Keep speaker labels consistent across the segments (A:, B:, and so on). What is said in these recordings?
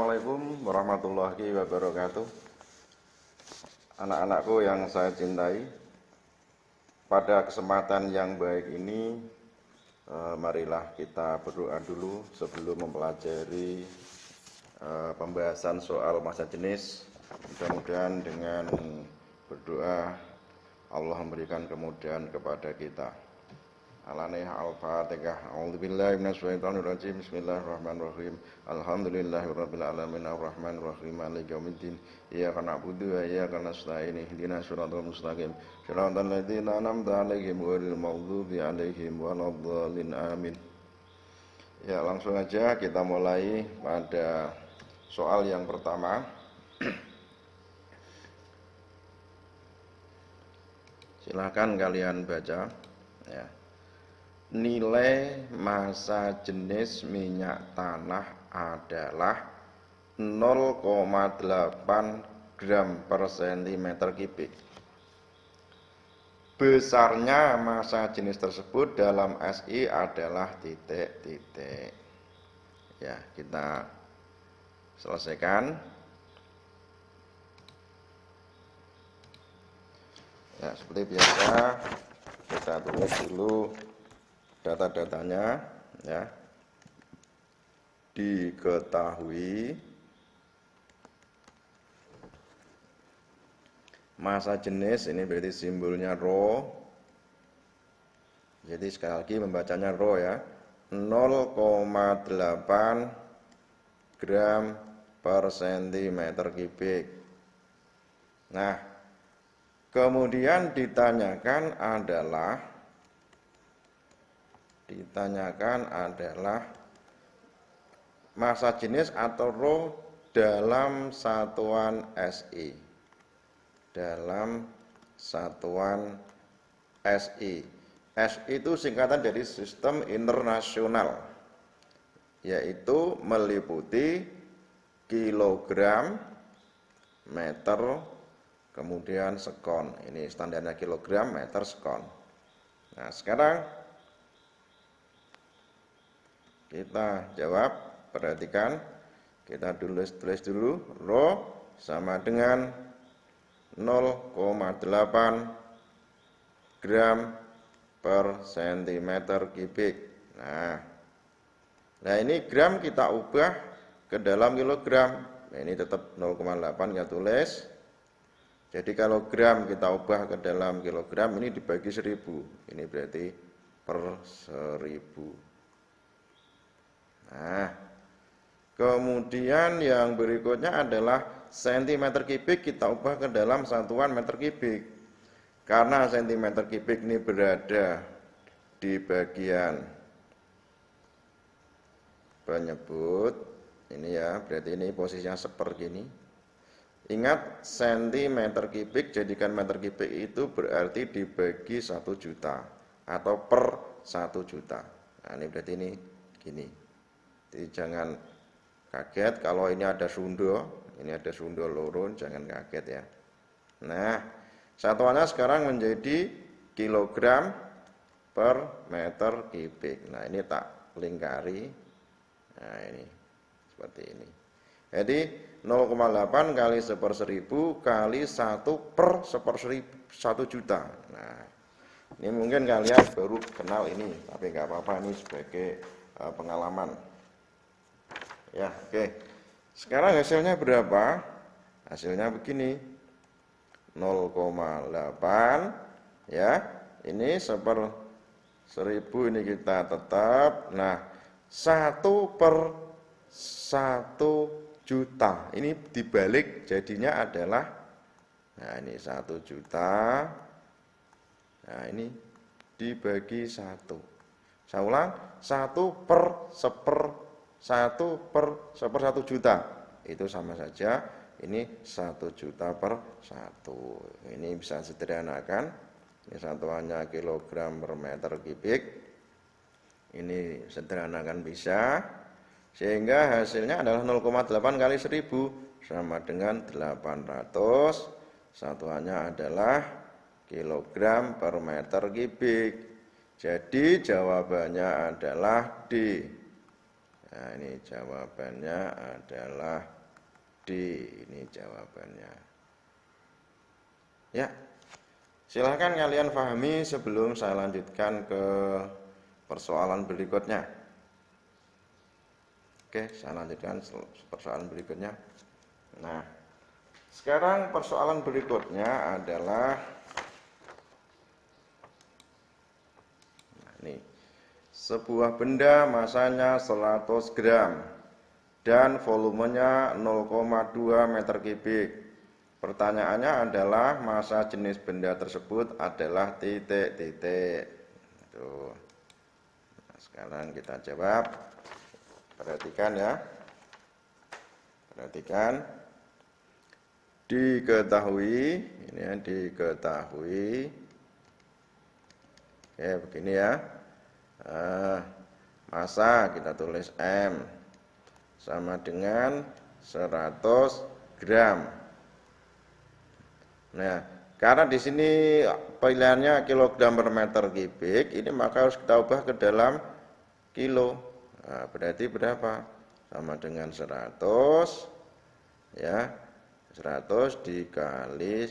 A: Assalamualaikum warahmatullahi wabarakatuh. Anak-anakku yang saya cintai, pada kesempatan yang baik ini, marilah kita berdoa dulu sebelum mempelajari pembahasan soal masa jenis. Mudah-mudahan dengan berdoa Allah memberikan kemudahan kepada kita. Al-Fatihah. A'udzubillahi minasyaitonirrajim. Bismillahirrahmanirrahim. Alhamdulillahirabbil alamin arrahmanirrahim maliki yaumiddin. Iyyaka na'budu wa iyyaka nasta'in. Ihdinas siratal mustaqim. Shiratal ladzina an'amta 'alaihim ghairil maghdubi 'alaihim waladdallin. Amin. Ya, langsung aja kita mulai pada soal yang pertama. Silakan kalian baca ya. Nilai massa jenis minyak tanah adalah 0,8 gram per centimeter kubik. Besarnya massa jenis tersebut dalam SI adalah titik-titik. Ya, kita selesaikan. Ya, seperti biasa kita tulis dulu data-datanya ya. Diketahui massa jenis, ini berarti simbolnya rho. Jadi sekali lagi membacanya rho ya. 0,8 gram per centimeter kubik. Nah, kemudian ditanyakan adalah massa jenis atau rho dalam satuan SI. Dalam satuan SI. SI itu singkatan dari sistem internasional, yaitu meliputi kilogram, meter, kemudian sekon. Ini standarnya kilogram, meter, sekon. Nah, sekarang kita jawab, perhatikan, kita tulis dulu, rho sama dengan 0,8 gram per centimeter kubik. Nah, ini gram kita ubah ke dalam kilogram. Nah, ini tetap 0,8 kita tulis. Jadi kalau gram kita ubah ke dalam kilogram, ini dibagi 1000. Ini berarti per 1000. Nah, kemudian yang berikutnya adalah sentimeter kubik kita ubah ke dalam satuan meter kubik. Karena sentimeter kubik ini berada di bagian penyebut, ini ya, berarti ini posisinya seperti ini. Ingat, sentimeter kubik jadikan meter kubik itu berarti dibagi 1 juta atau per 1 juta. Nah, ini berarti ini gini. Jadi jangan kaget kalau ini ada sundo, lurun, jangan kaget ya. Nah, satuannya sekarang menjadi kilogram per meter kubik. Nah, ini tak lingkari. Nah, ini seperti ini. Jadi 0,8 kali 1/1000 kali 1 per 1 juta. Nah, ini mungkin kalian baru kenal ini, tapi nggak apa-apa, ini sebagai pengalaman. Ya, oke. Sekarang hasilnya berapa? Hasilnya begini. 0,8 ya. Ini 1/1000 ini kita tetap. Nah, 1 per 1 juta. Ini dibalik jadinya adalah, nah ini 1 juta. Nah, ini dibagi 1. Saya ulang, 1 per 1 juta. Itu sama saja, ini 1 juta per 1. Ini bisa sederhanakan. Ini satuannya kilogram per meter kubik. Ini sederhanakan bisa. Sehingga hasilnya adalah 0,8 kali 1000 sama dengan 800. Satuannya adalah kilogram per meter kubik. Jadi jawabannya adalah D. Nah, ini jawabannya adalah D. Ini jawabannya. Ya, silahkan kalian pahami sebelum saya lanjutkan ke persoalan berikutnya. Oke, saya lanjutkan persoalan berikutnya. Nah, sekarang persoalan berikutnya adalah nih, sebuah benda masanya 100 gram dan volumenya 0,2 meter kubik. Pertanyaannya adalah massa jenis benda tersebut adalah titik-titik. Tuh. Nah, sekarang kita jawab. Perhatikan ya. Perhatikan. Diketahui, ini ya, diketahui. Oke, begini ya. Massa kita tulis M sama dengan 100 gram. Nah, karena di sini pilihannya kilogram per meter kubik, ini maka harus kita ubah ke dalam kilo. Nah, berarti berapa? Sama dengan 100 ya. 100 dikali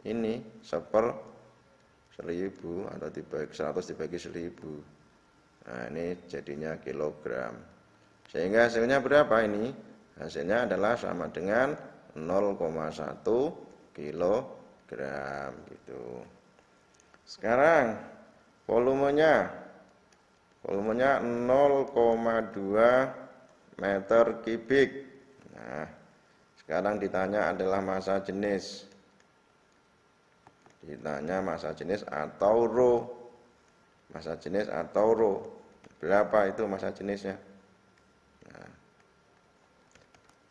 A: ini 1/1000 atau dibagi 100 dibagi 1000. Nah, ini jadinya kilogram. Sehingga hasilnya berapa ini? Hasilnya adalah sama dengan 0,1 kilogram gitu. Sekarang volumenya 0,2 meter kubik. Nah, sekarang ditanya adalah massa jenis. Ditanya massa jenis atau rho. Massa jenis atau rho. Berapa itu massa jenisnya? Nah,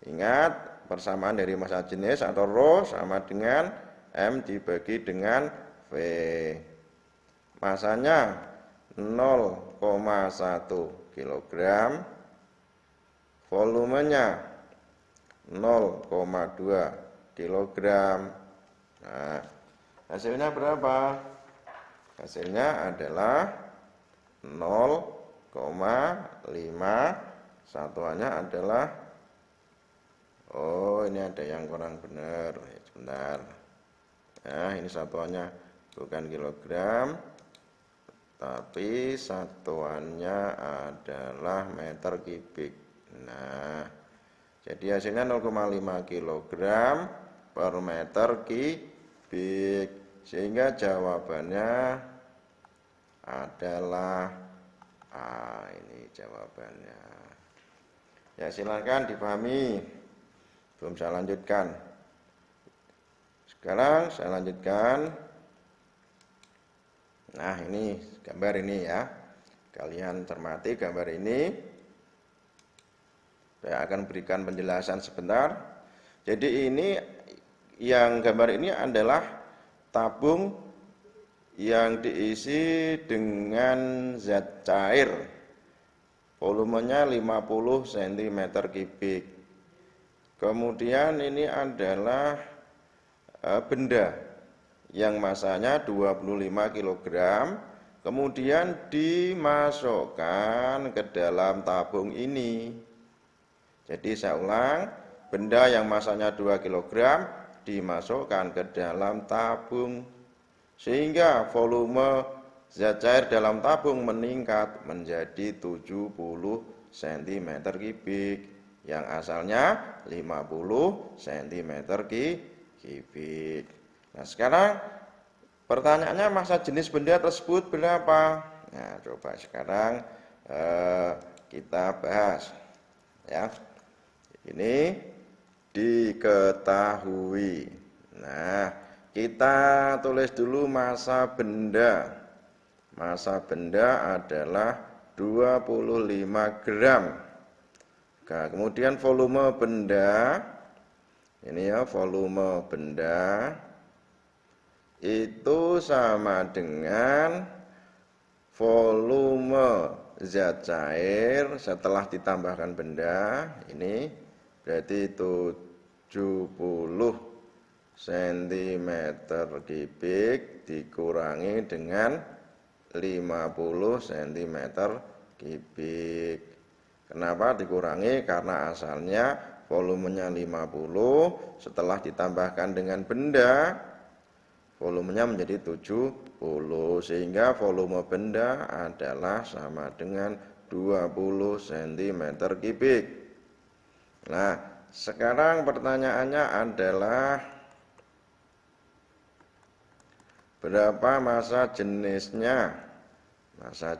A: ingat, persamaan dari massa jenis atau rho sama dengan M dibagi dengan V. Masanya 0,1 kilogram, volumenya 0,2 kilogram. Nah, hasilnya berapa? Hasilnya adalah 0,5, satuannya adalah, oh ini ada yang kurang benar, sebentar. Nah, ini satuannya bukan kilogram, tapi satuannya adalah meter kubik. Nah, jadi hasilnya 0,5 kilogram per meter kubik. Sehingga jawabannya adalah A. Ini jawabannya. Ya, silakan dipahami. Belum saya lanjutkan. Sekarang saya lanjutkan. Nah, ini gambar ini ya. Kalian cermati gambar ini. Saya akan berikan penjelasan sebentar. Jadi ini yang gambar ini adalah tabung yang diisi dengan zat cair. Volumenya 50 cm kubik. Kemudian ini adalah benda yang massanya 25 kg. Kemudian dimasukkan ke dalam tabung ini. Jadi saya ulang, benda yang massanya 2 kg dimasukkan ke dalam tabung. Sehingga volume zat cair dalam tabung meningkat menjadi 70 cm kubik. Yang asalnya 50 cm kubik. Nah, sekarang pertanyaannya massa jenis benda tersebut berapa? Nah, coba sekarang kita bahas ya. Ini diketahui. Nah, kita tulis dulu massa benda. Massa benda adalah 25 gram. Nah, kemudian volume benda, ini ya volume benda itu sama dengan volume zat cair setelah ditambahkan benda, ini berarti 70 cm kubik dikurangi dengan 50 cm kubik. Kenapa dikurangi? Karena asalnya volumenya 50, setelah ditambahkan dengan benda, volumenya menjadi 70, sehingga volume benda adalah sama dengan 20 cm3. Nah, sekarang pertanyaannya adalah berapa massa jenisnya? Massa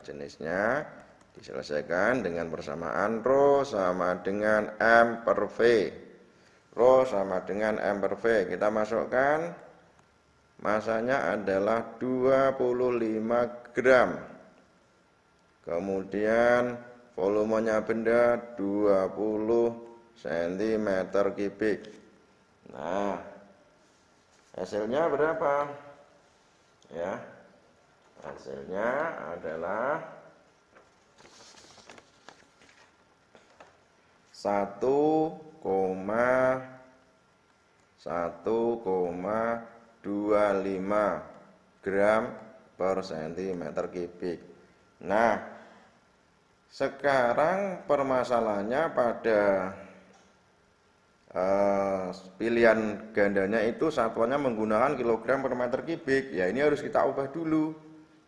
A: jenisnya diselesaikan dengan persamaan ρ sama dengan M per V. Rho sama dengan M per V. Kita masukkan, masanya adalah 25 gram. Kemudian volumenya benda 20 cm3. Nah, hasilnya berapa? Ya. Hasilnya adalah 1,25 gram per cm3. Nah, sekarang permasalahannya pada pilihan gandanya itu satuannya menggunakan kilogram per meter kubik. Ya, ini harus kita ubah dulu.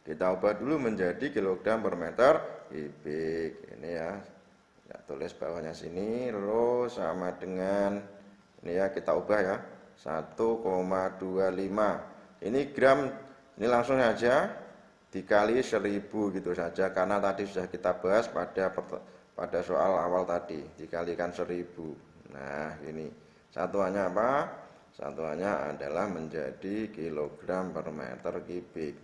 A: Kita ubah dulu menjadi kilogram per meter kubik. Ini ya. Ya, tulis bawahnya sini, ρ sama dengan, ini ya kita ubah ya, 1,25. Ini gram, ini langsung saja dikali 1000 gitu saja, karena tadi sudah kita bahas pada soal awal tadi, dikalikan 1000. Nah, ini satuannya apa? Satuannya adalah menjadi kilogram per meter kubik,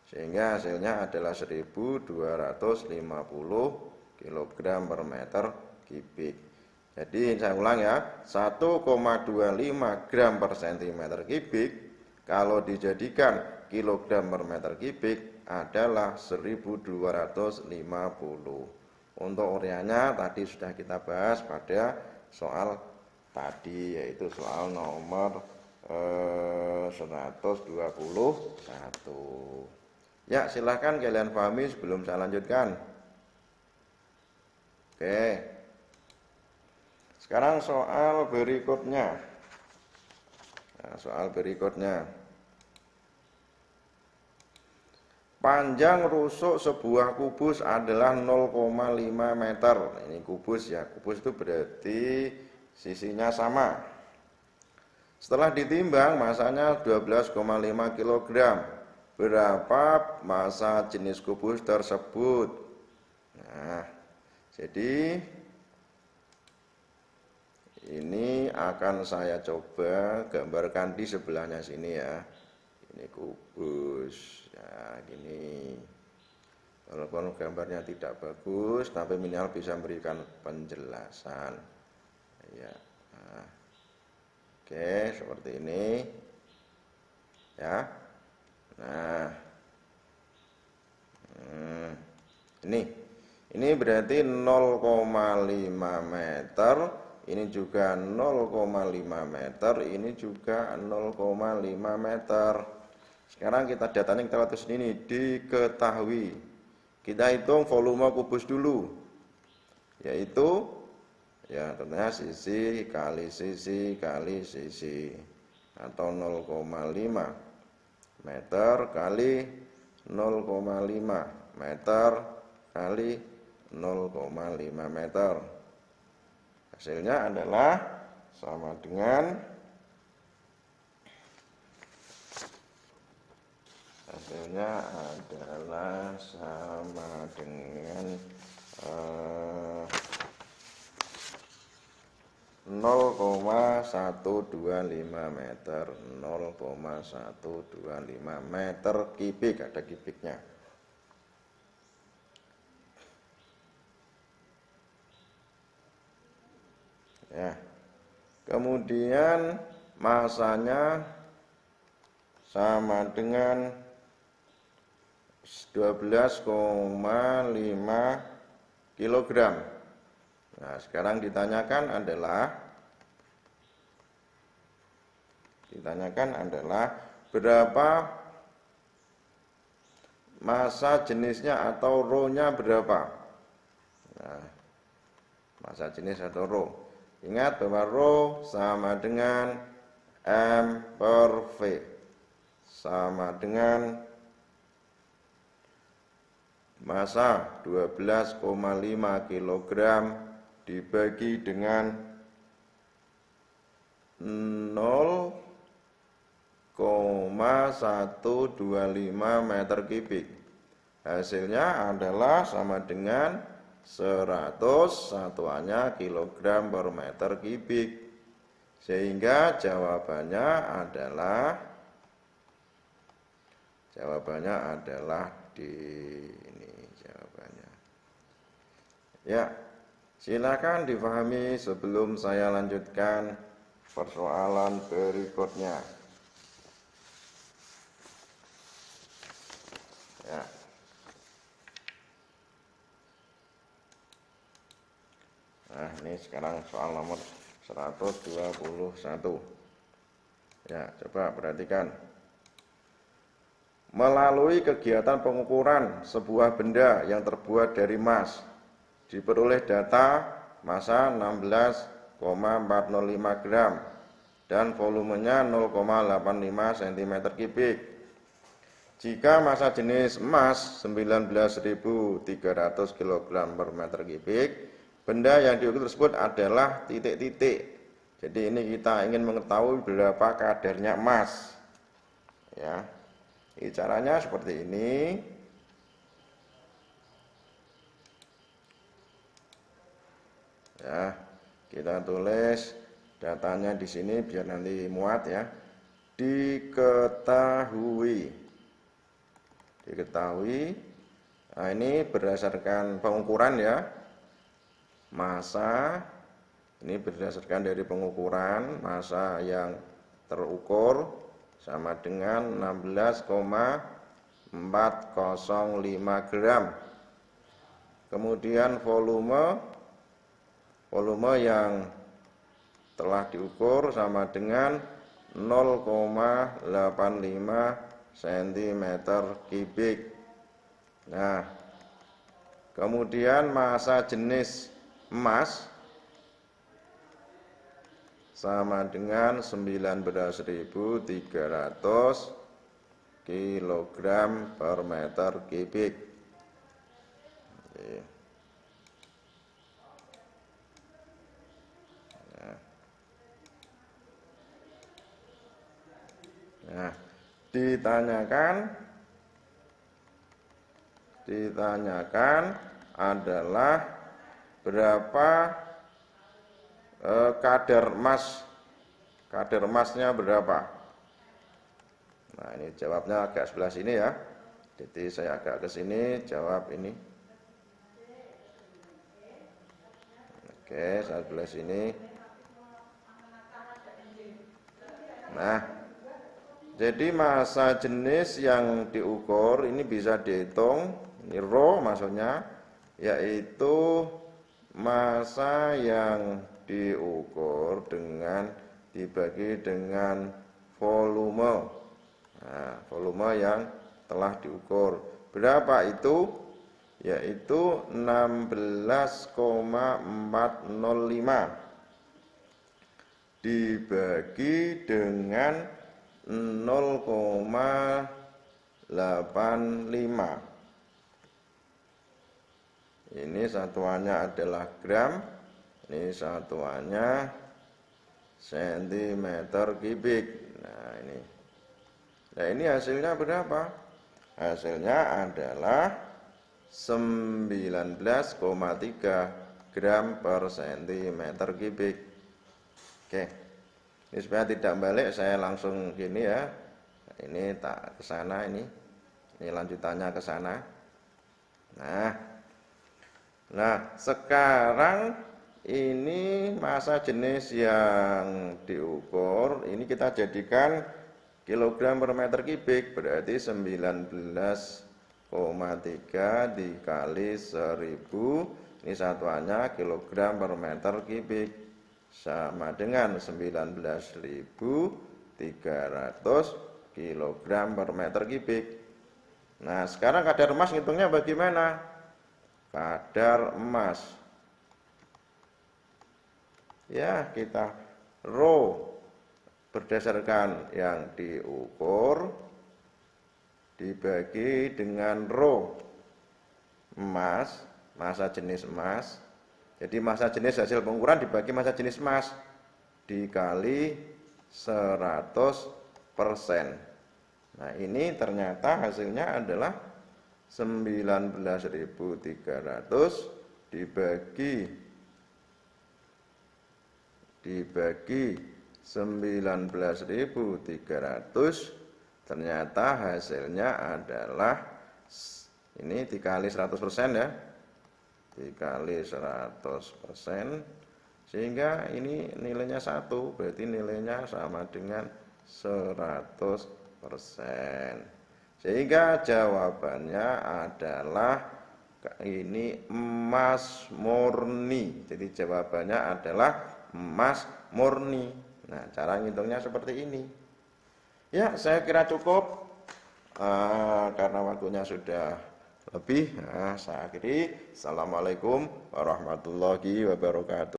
A: sehingga hasilnya adalah 1250 kilogram per meter kubik. Jadi saya ulang ya, 1,25 gram per centimeter kubik kalau dijadikan kilogram per meter kubik adalah 1250. Untuk ureanya tadi sudah kita bahas pada soal tadi, yaitu soal nomor 121. Ya, silahkan kalian pahami sebelum saya lanjutkan. Oke. Sekarang soal berikutnya. Nah, soal berikutnya. Panjang rusuk sebuah kubus adalah 0,5 meter. Ini kubus ya. Kubus itu berarti sisinya sama. Setelah ditimbang masanya 12,5 kg. Berapa massa jenis kubus tersebut? Nah, jadi ini akan saya coba gambarkan di sebelahnya sini ya. Ini kubus ya, gini. Walaupun gambarnya tidak bagus, tapi minimal bisa memberikan penjelasan. Ya. Nah. Oke, seperti ini. Ya. Nah. Ini berarti 0,5 meter, ini juga 0,5 meter, ini juga 0,5 meter. Sekarang kita datanya kita lihat sini, diketahui. Kita hitung volume kubus dulu, yaitu ya tentunya sisi kali sisi kali sisi, atau 0,5 meter kali 0,5 meter kali 0,5 meter. Hasilnya adalah sama dengan hasilnya adalah sama dengan 0,125 meter, 0,125 meter kubik, ada kubiknya. Ya. Kemudian masanya sama dengan 12,5 kg. Nah, sekarang ditanyakan adalah berapa massa jenisnya atau ρ-nya berapa? Nah, massa jenis atau rho. Ingat bahwa rho sama dengan M per V, sama dengan massa 12,5 kg dibagi dengan 0,125 meter kubik. Hasilnya adalah sama dengan 100, satuannya kilogram per meter kubik. Sehingga jawabannya adalah D. Ini jawabannya. Ya, silakan difahami sebelum saya lanjutkan persoalan berikutnya. Ya. Nah, ini sekarang soal nomor 121. Ya, coba perhatikan. Melalui kegiatan pengukuran sebuah benda yang terbuat dari emas, diperoleh data massa 16,405 gram dan volumenya 0,85 cm3. Jika massa jenis emas 19.300 kg per meter kubik, benda yang diukur tersebut adalah titik-titik. Jadi ini kita ingin mengetahui berapa kadarnya emas. Ya. Caranya seperti ini. Ya, kita tulis datanya di sini biar nanti muat ya. Diketahui. Nah, ini berdasarkan pengukuran ya. Massa ini berdasarkan dari pengukuran massa yang terukur sama dengan 16,405 gram. Kemudian volume yang telah diukur sama dengan 0,85 cm3. Nah, kemudian massa jenis emas sama dengan 19.300 kg per meter kubik. Nah, ditanyakan adalah berapa kadar emasnya berapa. Nah, ini jawabnya agak sebelah sini ya. Jadi saya agak ke sini jawab ini. Oke, saya sebelah sini. Nah, jadi massa jenis yang diukur ini bisa dihitung, ini rho maksudnya, yaitu massa yang diukur dengan dibagi dengan volume. Nah, volume yang telah diukur. Berapa itu? Yaitu 16,405 dibagi dengan 0,85. Ini satuannya adalah gram, ini satuannya cm3. Nah, ini hasilnya berapa? Hasilnya adalah 19,3 gram per cm3. Oke. Ini supaya tidak balik, saya langsung gini ya. Ini tak ke sana ini lanjutannya ke sana. Nah, sekarang ini massa jenis yang diukur, ini kita jadikan kilogram per meter kubik, berarti 19,3 dikali 1000, ini satuannya kilogram per meter kubik, sama dengan 19.300 kilogram per meter kubik. Nah, sekarang kadar emas ngitungnya bagaimana? kadar emas. Ya, kita rho berdasarkan yang diukur dibagi dengan rho emas, massa jenis emas. Jadi massa jenis hasil pengukuran dibagi massa jenis emas dikali 100%. Nah, ini ternyata hasilnya adalah 19.300 dibagi 19.300, ternyata hasilnya adalah ini dikali 100% ya, dikali 100%, sehingga ini nilainya 1, berarti nilainya sama dengan 100%. Sehingga jawabannya adalah ini emas murni. Jadi jawabannya adalah emas murni. Nah, cara ngitungnya seperti ini. Ya, saya kira cukup. Karena waktunya sudah lebih. Saya akhiri. Assalamualaikum warahmatullahi wabarakatuh.